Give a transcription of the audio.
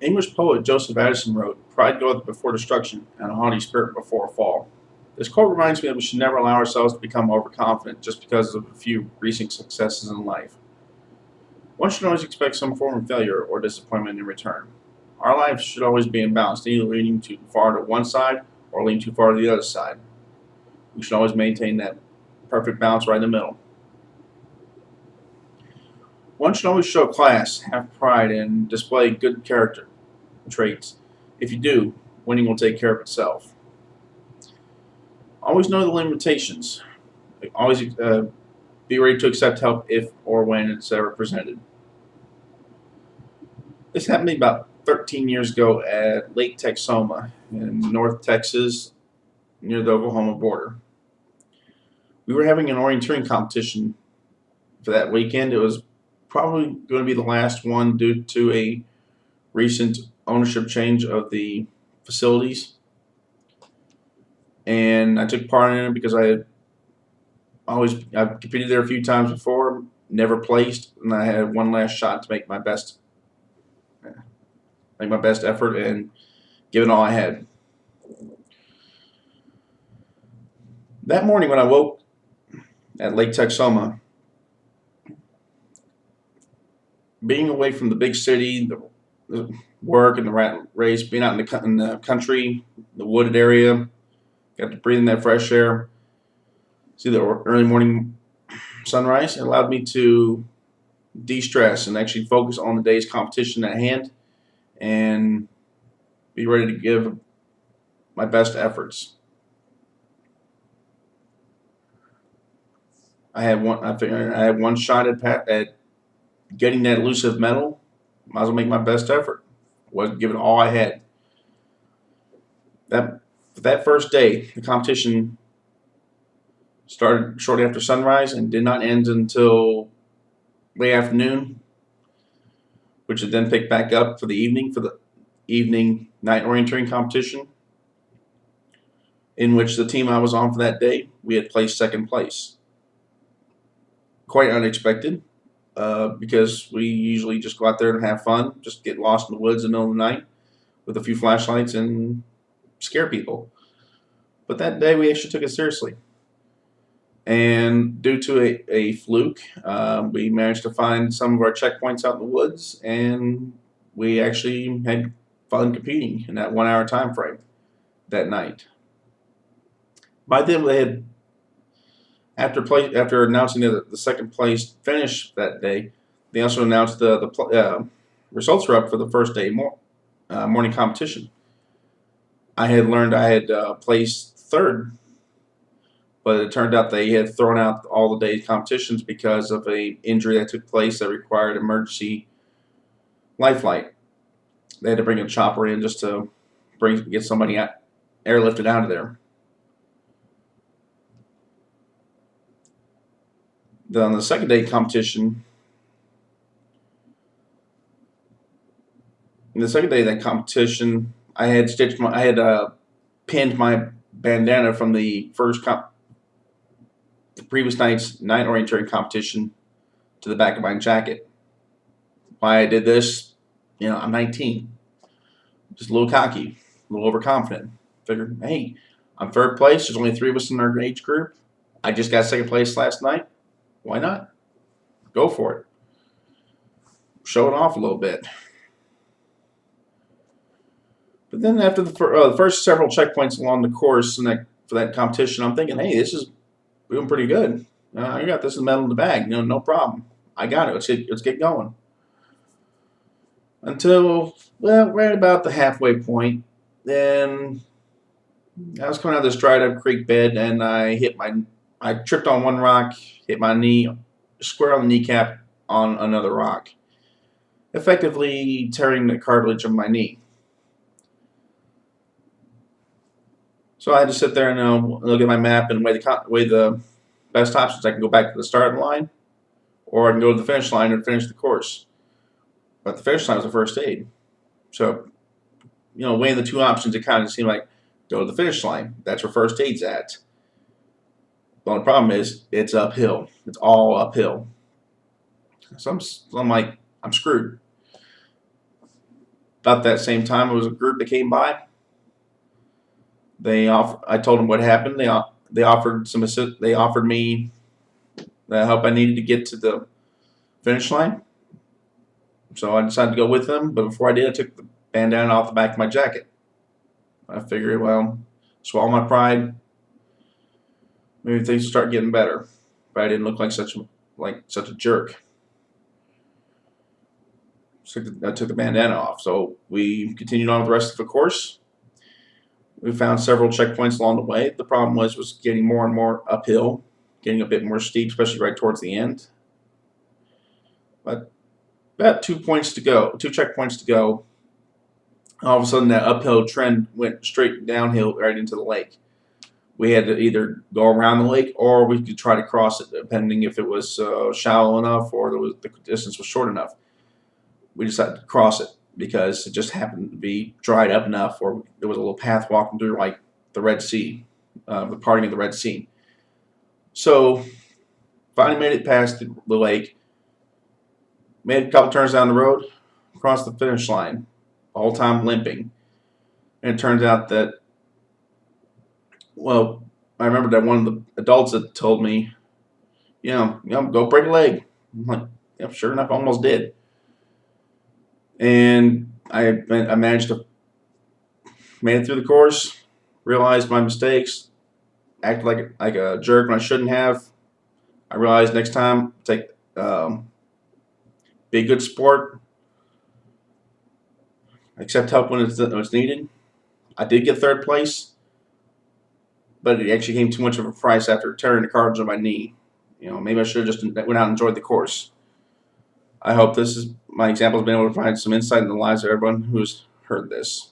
English poet Joseph Addison wrote, "Pride goeth before destruction, and a haughty spirit before a fall." This quote reminds me that we should never allow ourselves to become overconfident just because of a few recent successes in life. One should always expect some form of failure or disappointment in return. Our lives should always be in balance, neither leaning too far to one side or leaning too far to the other side. We should always maintain that perfect balance right in the middle. One should always show class, have pride, and display good character traits. If you do, winning will take care of itself. Always know the limitations. Always be ready to accept help if or when it's ever presented. This happened to me about 13 years ago at Lake Texoma in North Texas near the Oklahoma border. We were having an orienteering competition for that weekend. It was probably going to be the last one due to a recent ownership change of the facilities. And I took part in it because I've competed there a few times before, never placed, and I had one last shot to make my best effort and give it all I had. That morning when I woke at Lake Texoma, being away from the big city, the work and the rat race, being out in the country, the wooded area, got to breathe in that fresh air, see the early morning sunrise. It allowed me to de-stress and actually focus on the day's competition at hand and be ready to give my best efforts. I figured I had one shot at getting that elusive medal. Might as well make my best effort. Was give it all I had. That first day, the competition started shortly after sunrise and did not end until late afternoon, which had then picked back up for the evening night orienteering competition, in which the team I was on for that day, we had placed second place. Quite unexpected, because we usually just go out there and have fun, just get lost in the woods in the middle of the night with a few flashlights and scare people. But that day we actually took it seriously. And due to a fluke, we managed to find some of our checkpoints out in the woods, and we actually had fun competing in that 1 hour time frame that night. By then, they had after announcing the second place finish that day, they also announced the results were up for the first day morning competition. I had learned I had placed third, but it turned out they had thrown out all the day's competitions because of a injury that took place that required emergency life flight. They had to bring a chopper in just to get somebody airlifted out of there. Then on the second day competition, in the second day of that competition, I had pinned my bandana from the previous night's night orienteering competition to the back of my jacket. Why I did this, I'm 19, just a little cocky, a little overconfident. Figured, hey, I'm third place. There's only 3 of us in our age group. I just got second place last night. Why not? Go for it. Show it off a little bit. But then after the first several checkpoints along the course for that competition, I'm thinking, hey, this is doing pretty good. I got this medal in the bag. No problem. I got it. Let's get going. Until, well, right about the halfway point, then I was coming out of this dried up creek bed and I tripped on one rock, hit my knee square on the kneecap on another rock, effectively tearing the cartilage of my knee. So I had to sit there and look at my map and weigh the best options. I can go back to the starting line, or I can go to the finish line and finish the course. But the finish line was the first aid. So, weighing the two options, it kind of seemed like go to the finish line. That's where first aid's at. The only problem is it's uphill. It's all uphill. So I'm like, I'm screwed. about that same time, it was a group that came by. I told them what happened. They offered some assist. They offered me the help I needed to get to the finish line. So I decided to go with them. But before I did, I took the bandana off the back of my jacket. I figured, well, swallow my pride. Maybe things will start getting better. But I didn't look like such a jerk. So I took the bandana off. So we continued on with the rest of the course. We found several checkpoints along the way. The problem was getting more and more uphill, getting a bit more steep, especially right towards the end. But about 2 points to go, 2 checkpoints to go. All of a sudden, that uphill trend went straight downhill right into the lake. We had to either go around the lake or we could try to cross it, depending if it was shallow enough or the distance was short enough. We decided to cross it because it just happened to be dried up enough, or there was a little path walking through, like the Red Sea, the parting of the Red Sea. So finally made it past the lake, made a couple turns down the road, crossed the finish line, the whole time limping. And it turns out that, well, I remember that one of the adults had told me, go break a leg. I'm like, yeah, sure enough, I almost did. And I managed to made it through the course, realized my mistakes, acted like a jerk when I shouldn't have. I realized next time, be a good sport, accept help when it's needed. I did get 3rd place, but it actually came too much of a price after tearing the cartilage on my knee. Maybe I should have just went out and enjoyed the course. I hope my example has been able to provide some insight in the lives of everyone who's heard this.